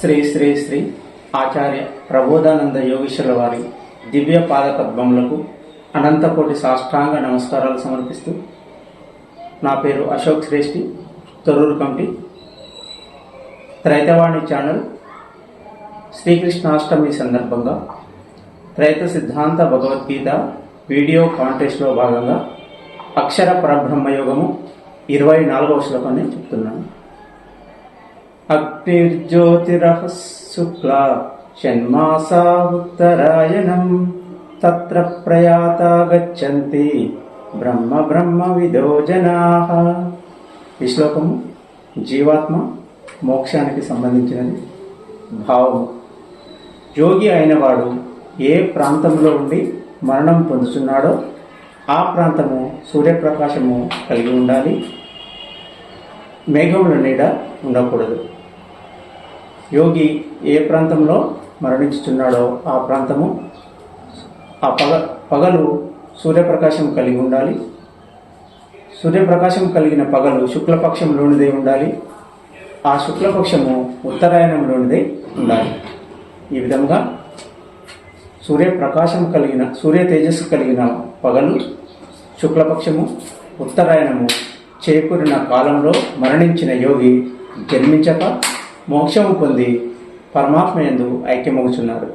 శ్రీ శ్రీ శ్రీ ఆచార్య ప్రబోధానంద యోగీశ్వరుల వారి దివ్య పాదపద్మములకు అనంతకోటి సాష్టాంగ నమస్కారాలు సమర్పిస్తూ, నా పేరు అశోక్ శ్రేష్ఠి, తొర్రూరు కమిటీ, త్రైతవాణి ఛానల్. శ్రీకృష్ణాష్టమి సందర్భంగా త్రైత సిద్ధాంత భగవద్గీత వీడియో కాంటెస్ట్లో భాగంగా అక్షర పరబ్రహ్మయోగము 24వ శ్లోకాన్ని చెప్తున్నాను. అగ్నిర్జ్యోతిరః శుక్లా షణ్మాసా ఉత్తరాయణం తత్ర ప్రయాతా గచ్చంతి బ్రహ్మ బ్రహ్మ విదో జనాః. ఈ శ్లోకము జీవాత్మ మోక్షానికి సంబంధించినది. భావము: యోగి అయినవాడు ఏ ప్రాంతంలో ఉండి మరణం పొందుతున్నాడో ఆ ప్రాంతము సూర్యప్రకాశము కలిగి ఉండాలి, మేఘముల నీడ ఉండకూడదు. యోగి ఏ ప్రాంతంలో మరణించుతున్నాడో ఆ ప్రాంతము పగలు సూర్యప్రకాశం కలిగి ఉండాలి. సూర్యప్రకాశం కలిగిన పగలు శుక్లపక్షంలోనిదే ఉండాలి. ఆ శుక్లపక్షము ఉత్తరాయణంలోనిదే ఉండాలి. ఈ విధంగా సూర్యప్రకాశం కలిగిన సూర్య తేజస్సు కలిగిన పగలు శుక్లపక్షము ఉత్తరాయణము చేకూరిన కాలంలో మరణించిన యోగి జన్మించక మోక్షము పొంది పరమాత్మ యందు ఐక్యమవుతున్నారు.